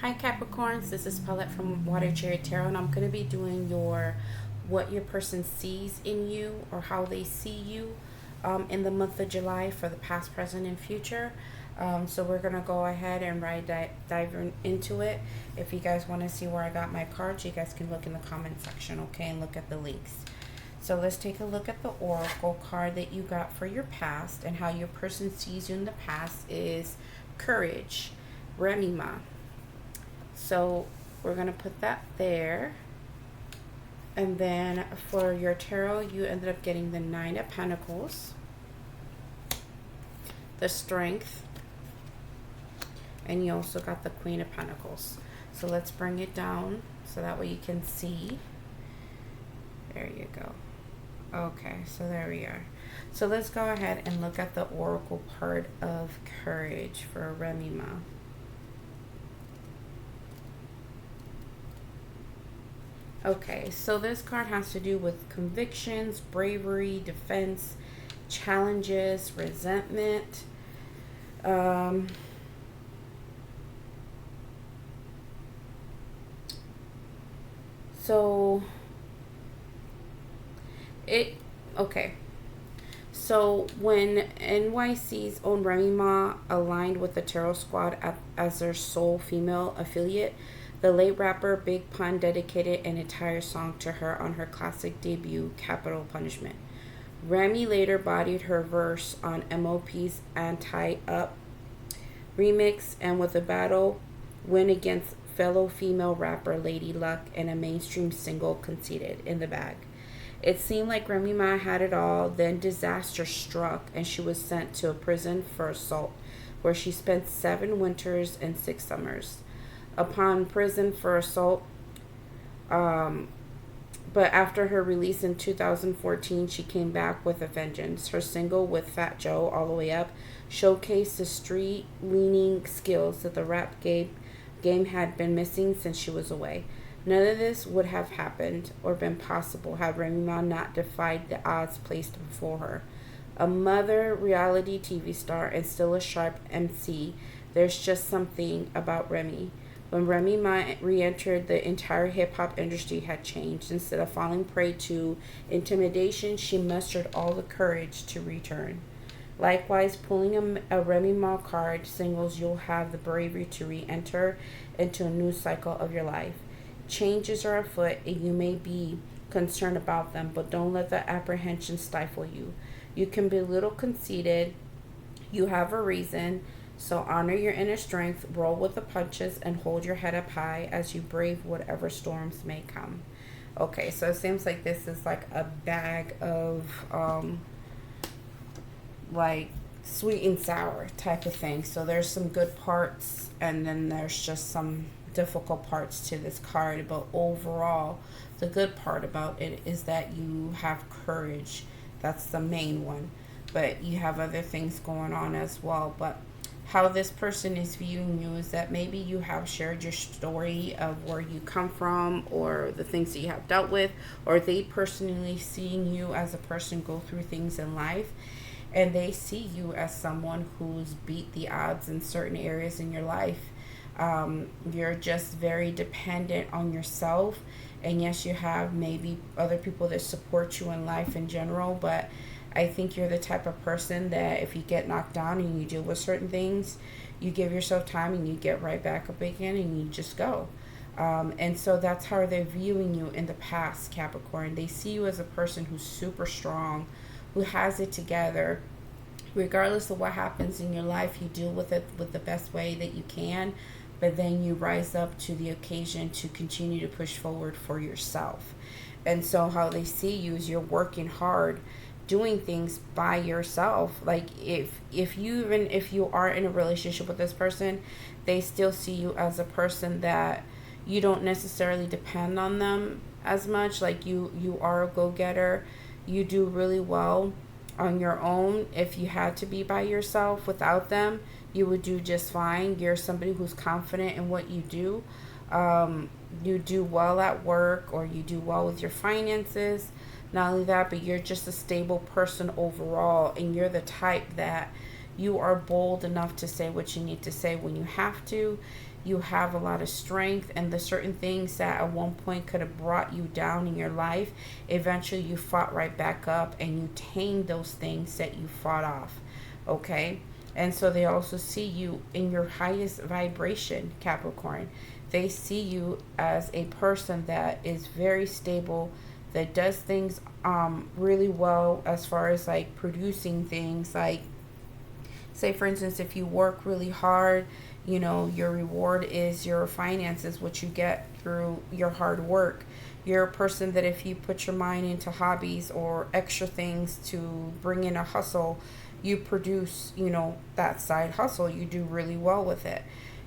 Hi Capricorns, this is Paulette from Water Cherry Tarot, and I'm going to be doing your what your person sees in you or how they see you in the month of July for the past, present, and future. So we're going to go ahead and dive into it. If you guys want to see where I got my cards, you guys can look in the comment section, okay, and look at the links. So let's take a look at the Oracle card that you got for your past, and how your person sees you in the past is Courage, Remima. So we're going to put that there. And then for your tarot, you ended up getting the Nine of Pentacles, the Strength, and you also got the Queen of Pentacles. So let's bring it down so that way you can see. There you go. Okay, so there we are. So let's go ahead and look at the Oracle part of Courage for Remima. Okay, so this card has to do with convictions, bravery, defense, challenges, resentment. Okay. So when NYC's own Remima aligned with the Tarot Squad as their sole female affiliate, the late rapper Big Pun dedicated an entire song to her on her classic debut, Capital Punishment. Remy later bodied her verse on MOP's Anti-Up remix, and with a battle win against fellow female rapper Lady Luck and a mainstream single Conceited in the bag. It seemed like Remima had it all, then disaster struck and she was sent to a prison for assault, where she spent 7 winters and 6 summers. Upon prison for assault, but after her release in 2014, she came back with a vengeance. Her single with Fat Joe, All the Way Up, showcased the street-leaning skills that the rap game had been missing since she was away. None of this would have happened or been possible had Remima not defied the odds placed before her. A mother, reality TV star, and still a sharp MC, there's just something about Remy. When Remima re-entered, the entire hip-hop industry had changed. Instead of falling prey to intimidation, she mustered all the courage to return. Likewise, pulling a Remima card signals you'll have the bravery to re-enter into a new cycle of your life. Changes are afoot, and you may be concerned about them, but don't let the apprehension stifle you. You can be a little conceited. You have a reason. So honor your inner strength, roll with the punches, and hold your head up high as you brave whatever storms may come. Okay, so it seems like this is like a bag of like sweet and sour type of thing. So there's some good parts, and then there's just some difficult parts to this card. But overall, the good part about it is that you have courage. That's the main one. But you have other things going on as well. But how this person is viewing you is that maybe you have shared your story of where you come from or the things that you have dealt with, or they personally seeing you as a person go through things in life, and they see you as someone who's beat the odds in certain areas in your life. You're just very dependent on yourself, and yes, you have maybe other people that support you in life in general, but I think you're the type of person that if you get knocked down and you deal with certain things, you give yourself time and you get right back up again and you just go. And so that's how they're viewing you in the past, Capricorn. They see you as a person who's super strong, who has it together. Regardless of what happens in your life, you deal with it with the best way that you can, but then you rise up to the occasion to continue to push forward for yourself. And so how they see you is you're working hard, doing things by yourself. Like if you are in a relationship with this person, they still see you as a person that you don't necessarily depend on them as much. Like you are a go-getter. You do really well on your own. If you had to be by yourself without them, you would do just fine. You're somebody who's confident in what you do. You do well at work, or you do well with your finances. Not only that, but you're just a stable person overall, and you're the type that you are bold enough to say what you need to say when you have to. You have a lot of strength, and the certain things that at one point could have brought you down in your life, eventually you fought right back up and you tamed those things that you fought off. Okay? And so they also see you in your highest vibration, Capricorn. They see you as a person that is very stable, that does things really well as far as like producing things. Like, say for instance, if you work really hard, you know, your reward is your finances, what you get through your hard work. You're a person that if you put your mind into hobbies or extra things to bring in a hustle, you produce, you know, that side hustle. You do really well with it.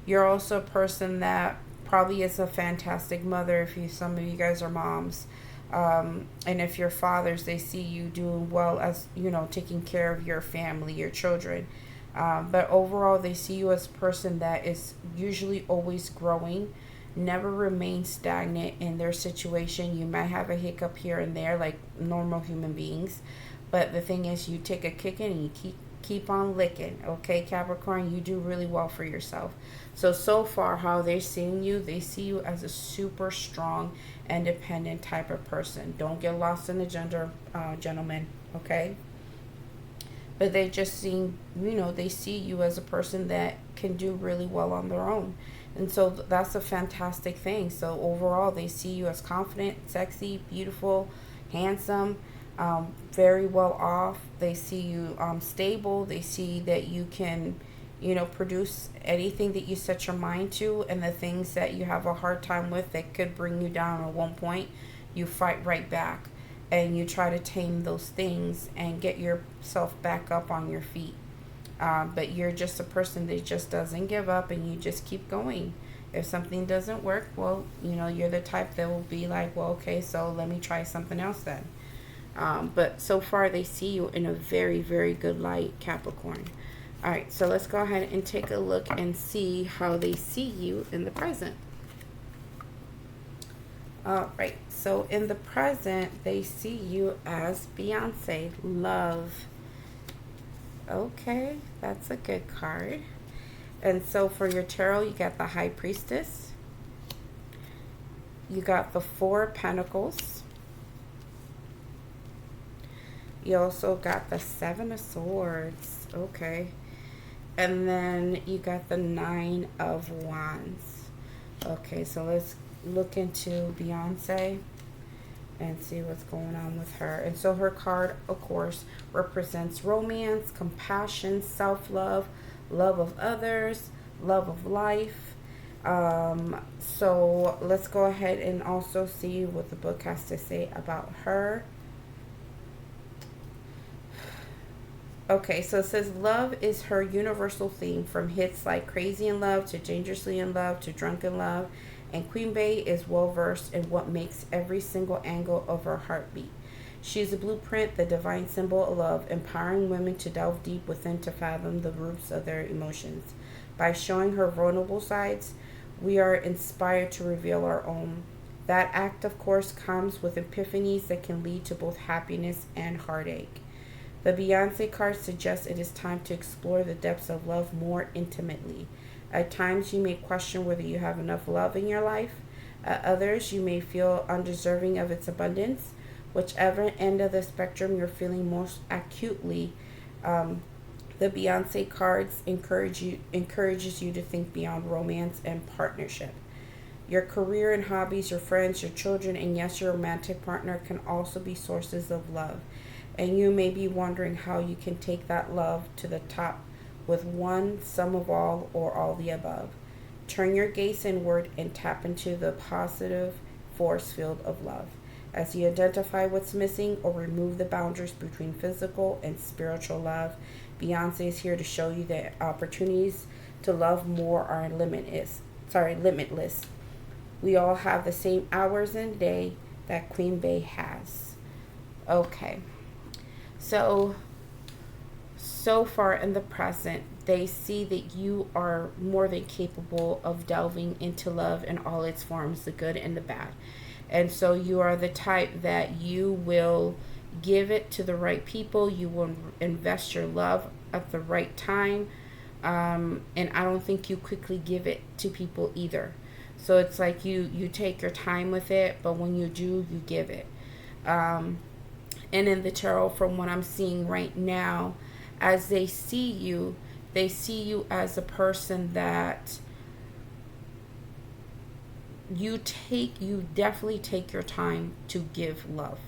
You're also a person that probably is a fantastic mother if you, some of you guys are moms. And if you're fathers, they see you doing well as, you know, taking care of your family, your children. But overall, they see you as a person that is usually always growing, never remain stagnant in their situation. You might have a hiccup here and there, like normal human beings. But the thing is, you take a kicking and you keep on licking. Okay, Capricorn, you do really well for yourself. So far, how they're seeing you, they see you as a super strong, independent type of person. Don't get lost in the gender, gentlemen. Okay. But they just see, you know, they see you as a person that can do really well on their own. And so that's a fantastic thing. So overall, they see you as confident, sexy, beautiful, handsome, very well off. They see you stable. They see that you can, you know, produce anything that you set your mind to, and the things that you have a hard time with that could bring you down at one point, you fight right back. And you try to tame those things and get yourself back up on your feet. But you're just a person that just doesn't give up, and you just keep going. If something doesn't work, well, you know, you're the type that will be like, well, okay, so let me try something else then. But so far, they see you in a very, very good light, Capricorn. All right, so let's go ahead and take a look and see how they see you in the present. All right, so in the present, they see you as Beyonce, love. Okay, that's a good card. And so for your tarot, you got the High Priestess. You got the Four of Pentacles. You also got the Seven of Swords. Okay. And then you got the Nine of Wands. Okay, so let's look into Beyonce and see what's going on with her. And so her card, of course, represents romance, compassion, self-love, love of others, love of life. So let's go ahead and also see what the book has to say about her. Okay, so it says love is her universal theme, from hits like Crazy in Love to Dangerously in Love to Drunk in Love. And Queen Bey is well versed in what makes every single angle of her heartbeat. She is a blueprint, the divine symbol of love, empowering women to delve deep within to fathom the roots of their emotions. By showing her vulnerable sides, we are inspired to reveal our own. That act, of course, comes with epiphanies that can lead to both happiness and heartache. The Beyonce card suggests it is time to explore the depths of love more intimately. At times, you may question whether you have enough love in your life. At others, you may feel undeserving of its abundance. Whichever end of the spectrum you're most acutely, the Beyonce cards encourages you to think beyond romance and partnership. Your career and hobbies, your friends, your children, and yes, your romantic partner can also be sources of love. And you may be wondering how you can take that love to the top with one, some of all, or all the above. Turn your gaze inward and tap into the positive force field of love. As you identify what's missing or remove the boundaries between physical and spiritual love, Beyonce is here to show you that opportunities to love more are limitless. We all have the same hours in a day that Queen Bey has. Okay. So far in the present, they see that you are more than capable of delving into love in all its forms, the good and the bad. And so you are the type that you will give it to the right people. You will invest your love at the right time. And I don't think you quickly give it to people either. So it's like you take your time with it, but when you do, you give it. Um, and in the tarot, from what I'm seeing right now, as they see you as a person that you definitely take your time to give love.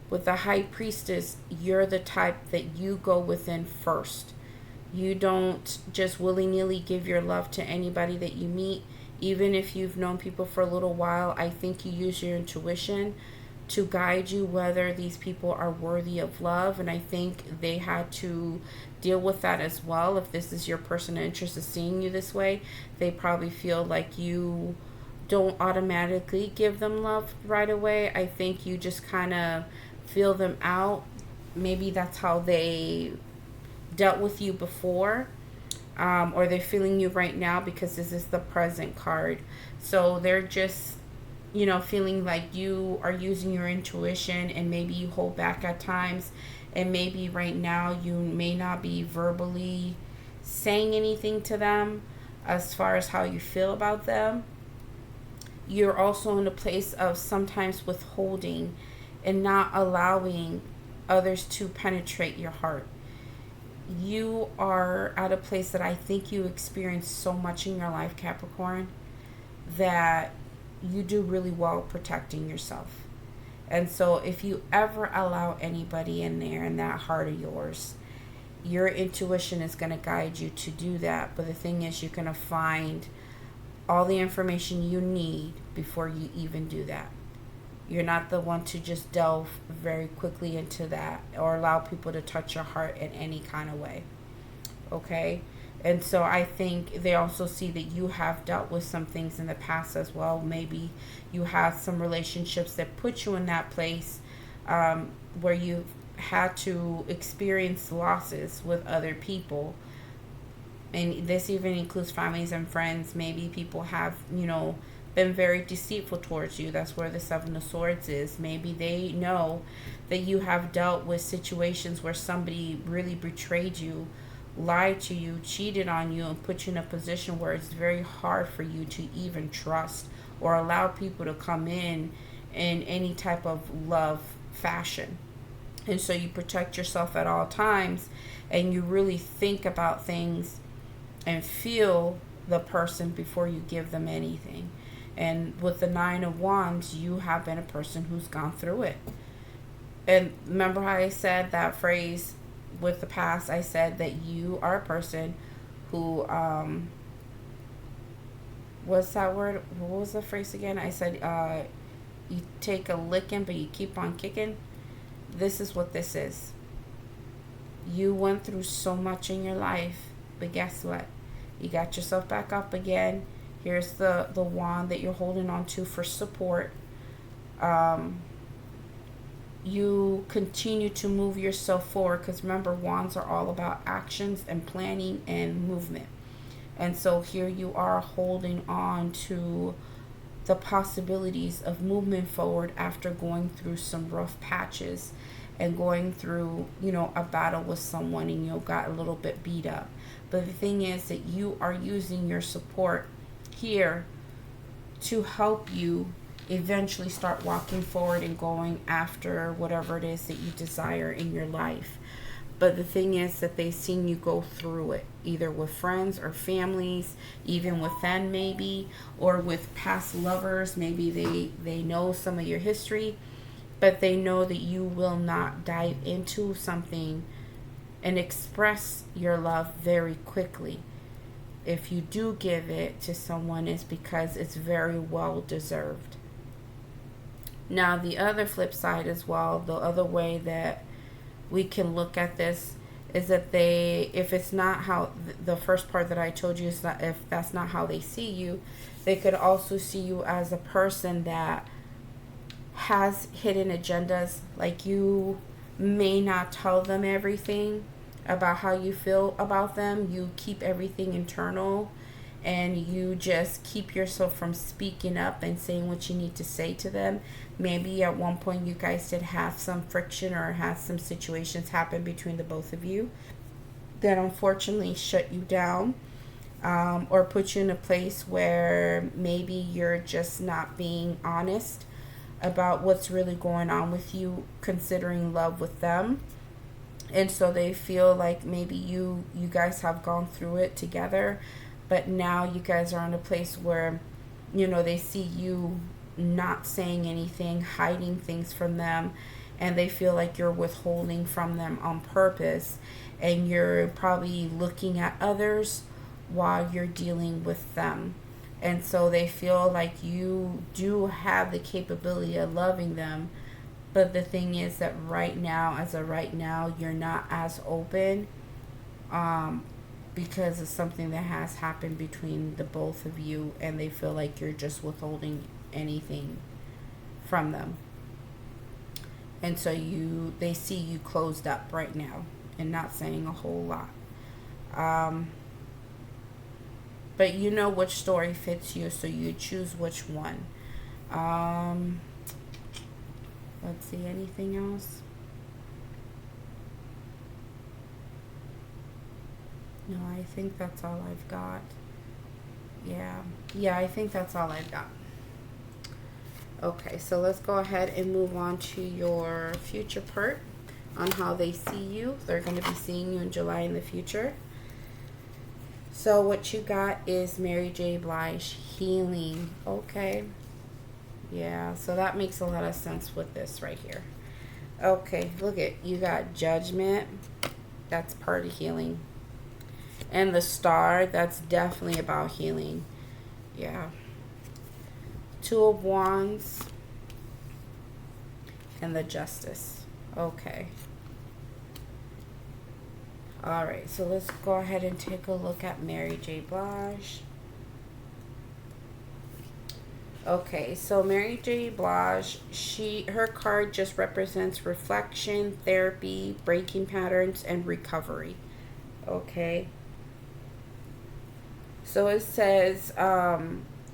With the high priestess, you're the type that you go within first. You don't just willy-nilly give your love to anybody that you meet. Even if you've known people for a little while, I think you use your intuition to guide you whether these people are worthy of love. And I think they had to deal with that as well. If this is your person interested in seeing you this way, they probably feel like you don't automatically give them love right away. I think you just kind of feel them out. Maybe that's how they dealt with you before, or they're feeling you right now, because this is the present card. So they're just, feeling like you are using your intuition, and maybe you hold back at times, and maybe right now you may not be verbally saying anything to them as far as how you feel about them. You're also in a place of sometimes withholding and not allowing others to penetrate your heart. You are at a place that I think you experience so much in your life, Capricorn, that you do really well protecting yourself. And so if you ever allow anybody in there in that heart of yours, your intuition is going to guide you to do that. But the thing is, you're going to find all the information you need before you even do that. You're not the one to just delve very quickly into that or allow people to touch your heart in any kind of way. Okay? And so I think they also see that you have dealt with some things in the past as well. Maybe you have some relationships that put you in that place where you've had to experience losses with other people. And this even includes families and friends. Maybe people have, been very deceitful towards you. That's where the Seven of Swords is. Maybe they know that you have dealt with situations where somebody really betrayed you, lied to you, cheated on you, and put you in a position where it's very hard for you to even trust or allow people to come in any type of love fashion. And so you protect yourself at all times, and you really think about things and feel the person before you give them anything. And with the Nine of Wands, you have been a person who's gone through it. And remember how I said that phrase with the past? I said that you are a person who, what's that word? What was the phrase again? I said, you take a licking, but you keep on kicking. This is what this is. You went through so much in your life, but guess what? You got yourself back up again. Here's the wand that you're holding on to for support. You continue to move yourself forward, because remember, wands are all about actions and planning and movement. And so here you are holding on to the possibilities of movement forward after going through some rough patches and going through, a battle with someone, and you got a little bit beat up. But the thing is that you are using your support here to help you eventually start walking forward and going after whatever it is that you desire in your life. But the thing is that they've seen you go through it, either with friends or families, even with them maybe, or with past lovers. Maybe they know some of your history, but they know that you will not dive into something and express your love very quickly. If you do give it to someone, it's because it's very well deserved. Now, the other flip side as well, the other way that we can look at this is that if it's not how the first part that I told you is not, if that's not how they see you, they could also see you as a person that has hidden agendas. Like, you may not tell them everything about how you feel about them. You keep everything internal, and you just keep yourself from speaking up and saying what you need to say to them. Maybe at one point you guys did have some friction or had some situations happen between the both of you. that unfortunately shut you down, or put you in a place where maybe you're just not being honest about what's really going on with you, considering love with them. And so they feel like maybe you guys have gone through it together, but now you guys are in a place where, they see you not saying anything, hiding things from them, and they feel like you're withholding from them on purpose, and you're probably looking at others while you're dealing with them. And so they feel like you do have the capability of loving them, but the thing is that right now, as of right now, you're not as open, because of something that has happened between the both of you, and they feel like you're just withholding anything from them. And so they see you closed up right now and not saying a whole lot. But you know which story fits you, so you choose which one. Let's see, anything else? No, I think that's all I've got. Yeah, I think that's all I've got. Okay, so let's go ahead and move on to your future part on how they see you. They're going to be seeing you in July in the future. So what you got is Mary J. Blige, healing. Okay. Yeah, so that makes a lot of sense with this right here. Okay, look at, you got judgment. That's part of healing. And the star, that's definitely about healing. Yeah. Two of Wands. And the Justice. Okay. Alright, so let's go ahead and take a look at Mary J. Blige. Okay, so Mary J. Blige, her card just represents reflection, therapy, breaking patterns, and recovery. Okay. So it says,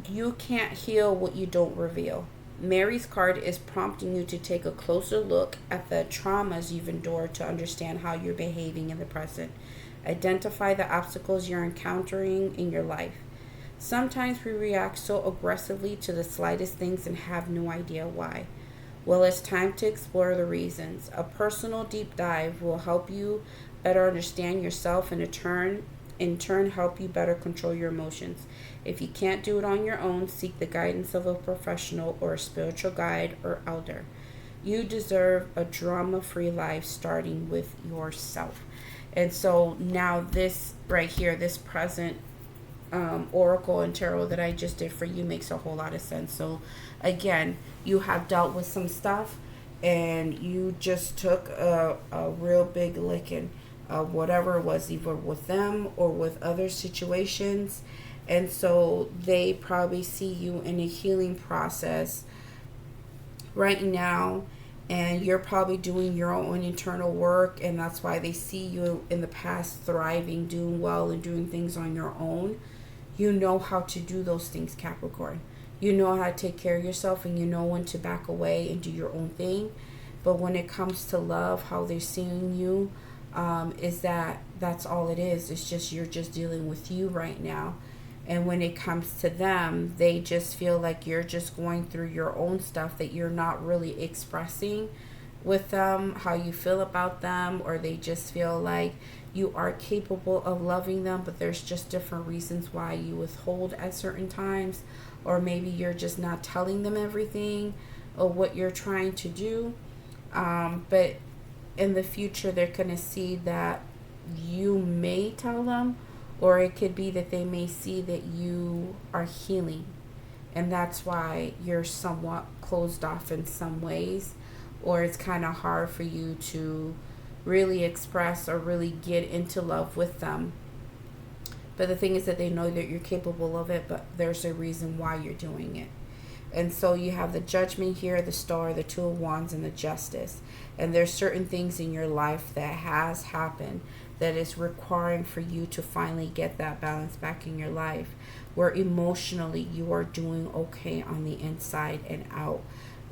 you can't heal what you don't reveal. Mary's card is prompting you to take a closer look at the traumas you've endured to understand how you're behaving in the present. Identify the obstacles you're encountering in your life. Sometimes we react so aggressively to the slightest things and have no idea why. Well, it's time to explore the reasons. A personal deep dive will help you better understand yourself and in turn help you better control your emotions. If you can't do it on your own, seek the guidance of a professional or a spiritual guide or elder. You deserve a drama-free life, starting with yourself. And so now this right here, this present oracle and tarot that I just did for you makes a whole lot of sense. So again, you have dealt with some stuff and you just took a real big licking of whatever it was, either with them or with other situations. And so they probably see you in a healing process right now, and you're probably doing your own internal work, and that's why they see you in the past thriving, doing well, and doing things on your own. You know how to do those things, Capricorn. You know how to take care of yourself, and you know when to back away and do your own thing. But when it comes to love, how they're seeing you is that's all it is. It's just you're just dealing with you right now. And when it comes to them, they just feel like you're just going through your own stuff that you're not really expressing with them, how you feel about them, or they just feel like you are capable of loving them, but there's just different reasons why you withhold at certain times, or maybe you're just not telling them everything or what you're trying to do. But in the future, they're going to see that you may tell them, or it could be that they may see that you are healing, and that's why you're somewhat closed off in some ways, or it's kind of hard for you to really express or really get into love with them. But the thing is that they know that you're capable of it, but there's a reason why you're doing it. And so you have the Judgment here, the Star, the Two of Wands, and the Justice. And there's certain things in your life that has happened that is requiring for you to finally get that balance back in your life, where emotionally you are doing okay on the inside and out.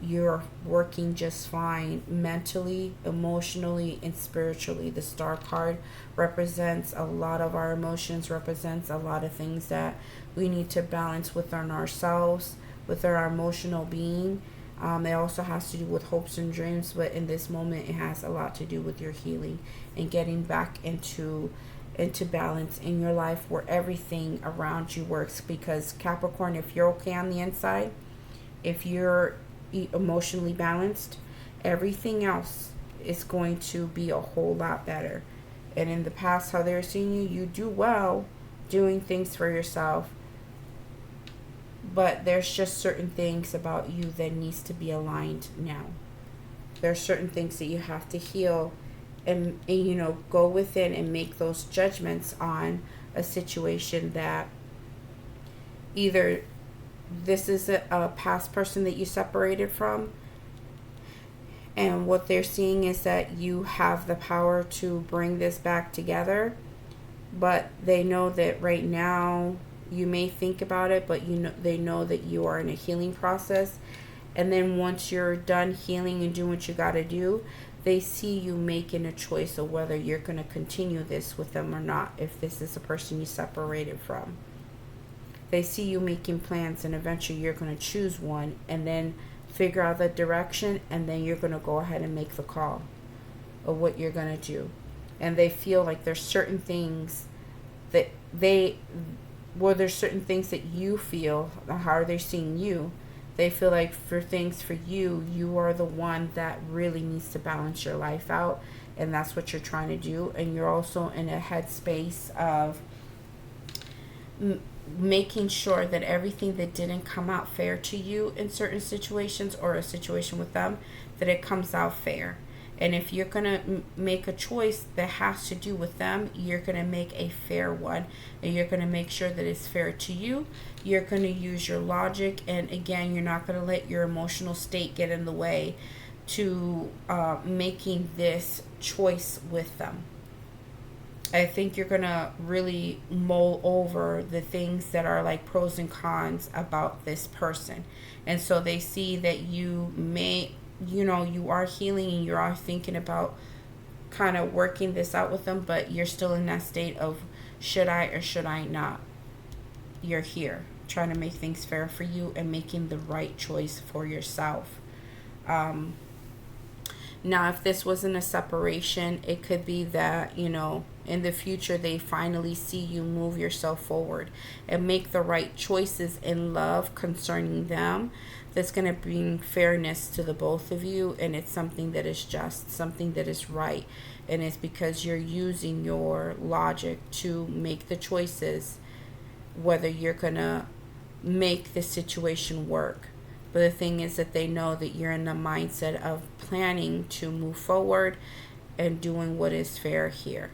you're working just fine mentally, emotionally, and spiritually. The star card represents a lot of our emotions, represents a lot of things that we need to balance within ourselves, with our emotional being. It also has to do with hopes and dreams, but in this moment, it has a lot to do with your healing and getting back into balance in your life where everything around you works. Because Capricorn, if you're okay on the inside, if you're emotionally balanced, everything else is going to be a whole lot better. And in the past, how they're seeing you, you do well doing things for yourself, but there's just certain things about you that needs to be aligned now. There are certain things that you have to heal, and go within and make those judgments on a situation that either this is a past person that you separated from, and what they're seeing is that you have the power to bring this back together, but they know that right now you may think about it, but they know that you are in a healing process. And then once you're done healing and doing what you got to do, they see you making a choice of whether you're going to continue this with them or not, if this is a person you separated from. They see you making plans, and eventually you're going to choose one and then figure out the direction, and then you're going to go ahead and make the call of what you're going to do. And they feel like there's certain things that there's certain things that you feel, how they're seeing you. They feel like for things for you, you are the one that really needs to balance your life out, and that's what you're trying to do. And you're also in a headspace of making sure that everything that didn't come out fair to you in certain situations, or a situation with them, that it comes out fair. And if you're going to make a choice that has to do with them, you're going to make a fair one. And you're going to make sure that it's fair to you. You're going to use your logic. And again, you're not going to let your emotional state get in the way to making this choice with them. I think you're going to really mull over the things that are like pros and cons about this person. And so they see that you are healing and you are thinking about kind of working this out with them, but you're still in that state of should I or should I not. You're here trying to make things fair for you and making the right choice for yourself. Now, if this wasn't a separation, it could be that, in the future, they finally see you move yourself forward and make the right choices in love concerning them. That's going to bring fairness to the both of you, and it's something that is just, something that is right. And it's because you're using your logic to make the choices, whether you're going to make the situation work. But the thing is that they know that you're in the mindset of planning to move forward and doing what is fair here.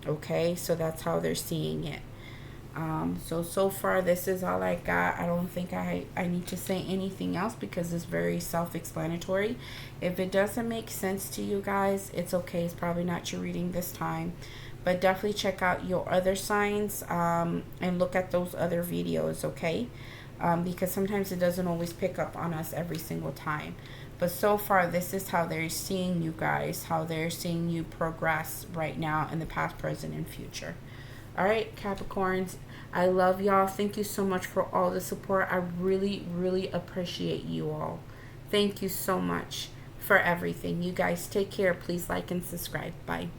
Okay, so that's how they're seeing it. So far, this is all I got. I don't think I need to say anything else because it's very self-explanatory. If it doesn't make sense to you guys, it's okay. It's probably not your reading this time. But definitely check out your other signs and look at those other videos, okay? Because sometimes it doesn't always pick up on us every single time. But so far, this is how they're seeing you guys, how they're seeing you progress right now in the past, present, and future. All right, Capricorns, I love y'all. Thank you so much for all the support. I really, really appreciate you all. Thank you so much for everything. You guys take care. Please like and subscribe. Bye.